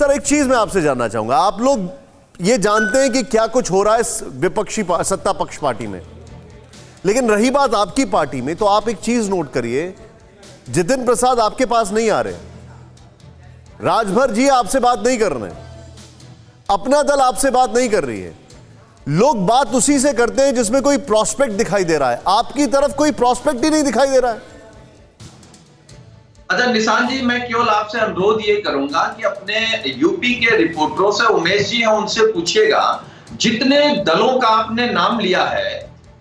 Sir एक चीज मैं आपसे जानना चाहूंगा, आप लोग ये जानते हैं कि क्या कुछ हो रहा है विपक्षी सत्ता पक्ष पार्टी में, लेकिन रही बात आपकी पार्टी में, तो आप एक चीज नोट करिए, जितिन प्रसाद आपके पास नहीं आ रहे, राजभर जी आपसे बात नहीं कर रहे हैं, अपना दल आपसे बात नहीं कर रही है, लोग बात उसी से करते हैं जिसमें कोई प्रोस्पेक्ट दिखाई दे रहा है। आपकी तरफ कोई प्रोस्पेक्ट ही नहीं दिखाई दे रहा है। अच्छा निशान जी, मैं केवल आपसे अनुरोध ये करूंगा कि अपने यूपी के रिपोर्टरों से, उमेश जी हैं उनसे पूछिएगा, जितने दलों का आपने नाम लिया है,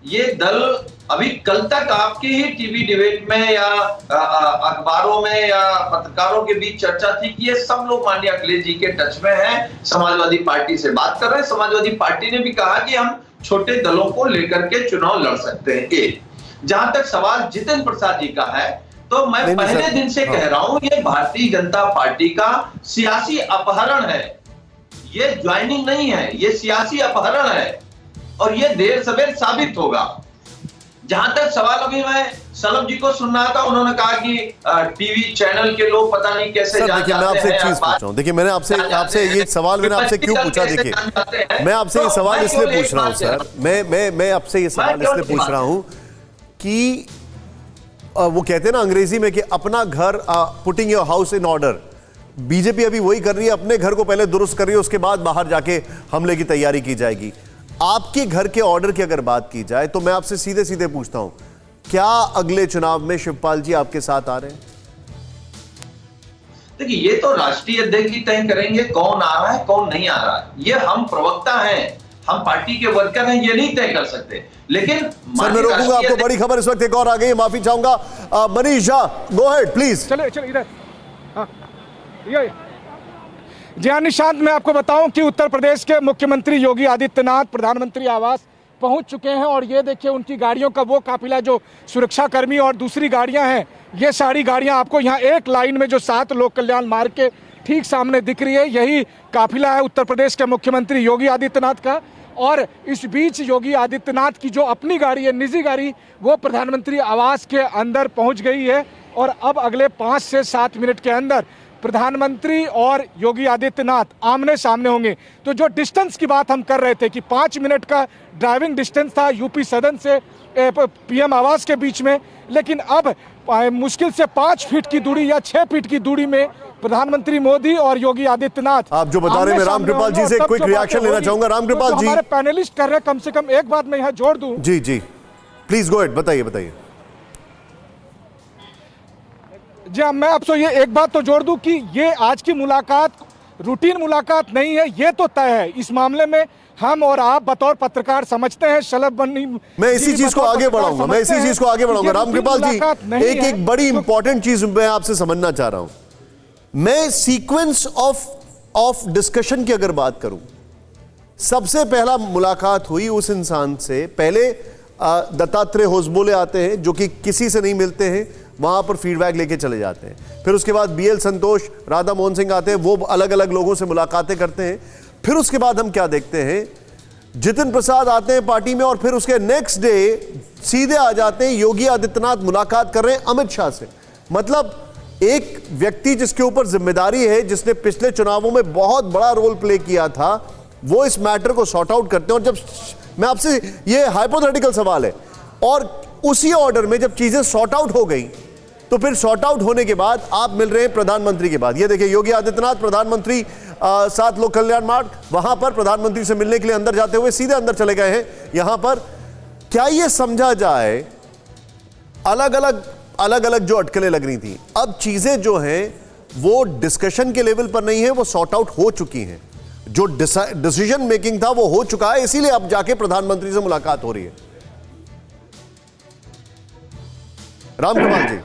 ये दल अभी कल तक आपके ही टीवी डिबेट में या अखबारों में या पत्रकारों के बीच चर्चा थी कि ये सब लोग माननीय अखिलेश जी के टच में हैं, समाजवादी पार्टी से बात कर रहे हैं। समाजवादी पार्टी ने भी कहा कि हम छोटे दलों को लेकर के चुनाव लड़ सकते हैं। एक जहां तक सवाल जितिन प्रसाद जी का है, तो मैं पहले दिन से कह रहा हूं, ये भारतीय जनता पार्टी का सियासी अपहरण है, ये ज्वाइनिंग नहीं है, ये सियासी अपहरण है और ये देर सवेर साबित होगा। जहां तक सवाल, अभी मैं सलभ जी को सुन रहा था, उन्होंने कहा कि टीवी चैनल के लोग पता नहीं कैसे जान जाते हैं। मैं आपसे एक चीज पूछ रहा हूं, देखिए मैंने आपसे ये सवाल मैंने आपसे क्यों पूछा, देखिए मैं आपसे ये सवाल इसलिए पूछ रहा हूं सर, मैं आपसे ये सवाल इसलिए पूछ रहा हूं कि वो कहते हैं ना अंग्रेजी में कि अपना घर, putting your house in order, BJP अभी वही कर रही है, अपने घर को पहले दुरुस्त कर रही है, उसके बाद बाहर जाके हमले की तैयारी की जाएगी। आपके घर के ऑर्डर की अगर बात की जाए तो मैं आपसे सीधे सीधे पूछता हूं, क्या अगले चुनाव में शिवपाल जी आपके साथ आ रहे हैं? देखिए ये तो राष्ट्रीय अध्यक्ष ही तय करेंगे कौन आ रहा है कौन नहीं आ रहा है, ये हम प्रवक्ता हैं, हम पार्टी के वर्कर हैं, ये नहीं तय कर सकते। लेकिन सर मैं रोकूंगा आपको, बड़ी खबर इस वक्त एक और आ गई है, माफी चाहूंगा। Manish Jha, go ahead please. चले इधर। ये जी हाँ निशांत, मैं आपको बताऊं कि उत्तर प्रदेश के मुख्यमंत्री योगी आदित्यनाथ प्रधानमंत्री आवास पहुंच चुके हैं और ये देखिए उनकी गाड़ियों का वो काफिला, जो सुरक्षाकर्मी और दूसरी गाड़ियां हैं, ये सारी गाड़ियां आपको यहाँ एक लाइन में जो 7 लोक कल्याण मार्ग के ठीक सामने दिख रही है, यही काफिला है उत्तर प्रदेश के मुख्यमंत्री योगी आदित्यनाथ का। और इस बीच योगी आदित्यनाथ की जो अपनी गाड़ी है, निजी गाड़ी, वो प्रधानमंत्री आवास के अंदर पहुंच गई है और अब अगले 5 से 7 मिनट के अंदर प्रधानमंत्री और योगी आदित्यनाथ आमने सामने होंगे। तो जो डिस्टेंस की बात हम कर रहे थे कि 5 मिनट का ड्राइविंग डिस्टेंस था यूपी सदन से पीएम आवास के बीच में, लेकिन अब मुश्किल से 5 फीट की दूरी या 6 फीट की दूरी में प्रधानमंत्री मोदी और योगी आदित्यनाथ। आप जो बता रहे हैं, मैं रामकृपाल जी से क्विक रिएक्शन लेना चाहूंगा। रामकृपाल जी, हमारे पैनलिस्ट कर रहे हैं, कम से कम एक बात मैं यहाँ जोड़ दूं। जी जी प्लीज गो अहेड, बताइए। जी हाँ, मैं आपसे ये एक बात तो जोड़ दूं कि ये आज की मुलाकात रूटीन मुलाकात नहीं है, ये तो तय है। इस मामले में हम और आप बतौर पत्रकार समझते हैं, शलभ बन्नी, मैं इसी चीज को आगे बढ़ाऊंगा। रामकृपाल जी, एक बड़ी इंपॉर्टेंट चीज मैं आपसे समझना चाह रहा हूं। मैं सीक्वेंस ऑफ डिस्कशन की अगर बात करूं, सबसे पहला मुलाकात हुई उस इंसान से, पहले दत्तात्रेय होसबोले आते हैं जो कि किसी से नहीं मिलते हैं, वहां पर फीडबैक लेके चले जाते हैं। फिर उसके बाद बीएल संतोष, राधा मोहन सिंह आते हैं, वो अलग अलग लोगों से मुलाकातें करते हैं। फिर उसके बाद हम क्या देखते हैं, जितिन प्रसाद आते हैं पार्टी में और फिर उसके नेक्स्ट डे सीधे आ जाते हैं योगी आदित्यनाथ मुलाकात कर रहे हैं अमित शाह से। मतलब एक व्यक्ति जिसके ऊपर जिम्मेदारी है, जिसने पिछले चुनावों में बहुत बड़ा रोल प्ले किया था, वो इस मैटर को सॉर्ट आउट करते हैं। और जब मैं आपसे, ये हाइपोथेटिकल सवाल है, और उसी ऑर्डर में जब चीजें सॉर्ट आउट हो गई, तो फिर सॉर्ट आउट होने के बाद आप मिल रहे हैं प्रधानमंत्री के बाद। ये देखिए योगी आदित्यनाथ प्रधानमंत्री 7 लोक कल्याण मार्ग, वहां पर प्रधानमंत्री से मिलने के लिए अंदर जाते हुए सीधे अंदर चले गए हैं। यहां पर क्या यह समझा जाए, अलग अलग जो अटकलें लग रही थी, अब चीजें जो हैं वो डिस्कशन के लेवल पर नहीं है, वो सॉर्ट आउट हो चुकी हैं, जो डिसीजन मेकिंग था वो हो चुका है, इसीलिए अब जाके प्रधानमंत्री से मुलाकात हो रही है। रामकृपाल जी।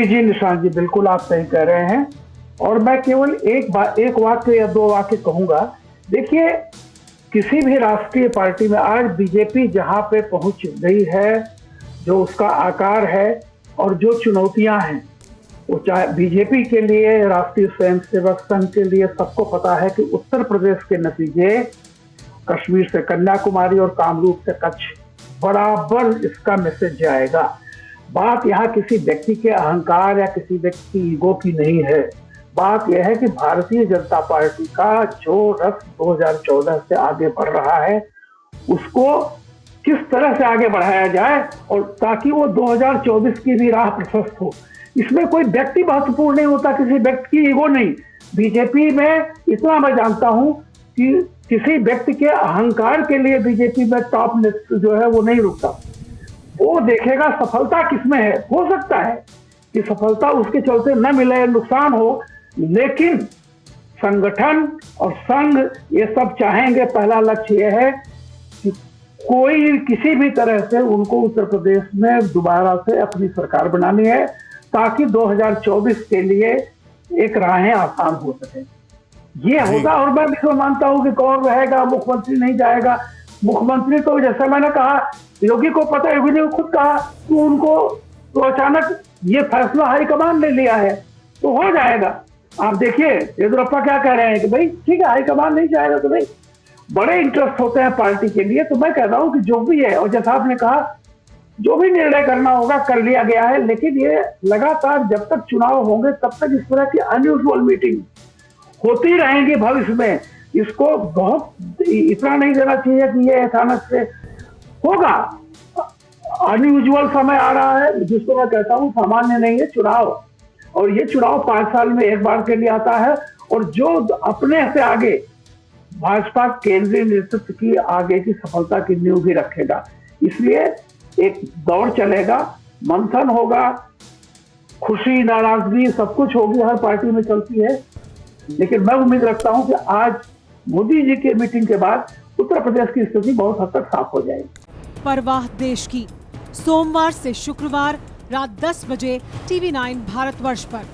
जी निशांत जी, बिल्कुल आप सही कह रहे हैं। और मैं केवल एक वाक्य या 2 वाक्य कहूंगा। देखिए, किसी भी राष्ट्रीय पार्टी में आज बीजेपी जहां पे पहुंच गई है, जो उसका आकार है और जो चुनौतियां हैं, वो चाहे बीजेपी के लिए, राष्ट्रीय स्वयंसेवक संघ के लिए, सबको पता है कि उत्तर प्रदेश के नतीजे कश्मीर से कन्याकुमारी और कामरूप से कच्छ, बराबर इसका मैसेज जाएगा। बात यहाँ किसी व्यक्ति के अहंकार या किसी व्यक्ति की ईगो की नहीं है। बात यह है कि भारतीय जनता पार्टी का जो रथ 2014 से आगे बढ़ रहा है उसको किस तरह से आगे बढ़ाया जाए और ताकि वो 2024 की भी राह प्रशस्त हो। इसमें कोई व्यक्ति महत्वपूर्ण नहीं होता, किसी व्यक्ति की ईगो नहीं। बीजेपी में इतना मैं जानता हूं कि किसी व्यक्ति के अहंकार के लिए बीजेपी में टॉप जो है वो नहीं रुकता। वो देखेगा सफलता किसमें है। हो सकता है कि सफलता उसके चलते न मिले, नुकसान हो, लेकिन संगठन और संघ ये सब चाहेंगे। पहला लक्ष्य यह है कि कोई किसी भी तरह से उनको उत्तर प्रदेश में दोबारा से अपनी सरकार बनानी है ताकि 2024 के लिए एक राहें आसान हो सके। ये होगा। और मैं भी मानता हूं कि कौन रहेगा, मुख्यमंत्री नहीं जाएगा। मुख्यमंत्री तो जैसे मैंने कहा, योगी को पता है, योगी ने खुद कहा कि उनको तो अचानक ये फैसला हाईकमान ने लिया है तो हो जाएगा। आप देखिए येदियुरप्पा क्या कह रहे हैं कि भाई ठीक है हाईकमान नहीं जाएगा तो भाई बड़े इंटरेस्ट होते हैं पार्टी के लिए। तो मैं कहता हूं कि जो भी है, और जैसा आपने कहा जो भी निर्णय करना होगा कर लिया गया है, लेकिन ये लगातार जब तक चुनाव होंगे तब तक इस तरह की अनयूजुअल मीटिंग होती रहेंगी भविष्य में। इसको बहुत इतना नहीं देना चाहिए कि ये अचानक से होगा। अनयूजुअल समय आ रहा है जिसको मैं कहता हूं सामान्य नहीं है चुनाव, और ये चुनाव 5 साल में एक बार के लिए आता है। और जो अपने से आगे भाजपा केंद्रीय नेतृत्व की आगे की सफलता की नींव भी रखेगा। इसलिए एक दौर चलेगा, मंथन होगा, खुशी नाराजगी सब कुछ होगी, हर पार्टी में चलती है। लेकिन मैं उम्मीद रखता हूं कि आज मोदी जी के मीटिंग के बाद उत्तर प्रदेश की स्थिति बहुत हद तक साफ हो जाएगी। परवाह देश की, सोमवार से शुक्रवार रात 10 बजे TV9 भारतवर्ष पर।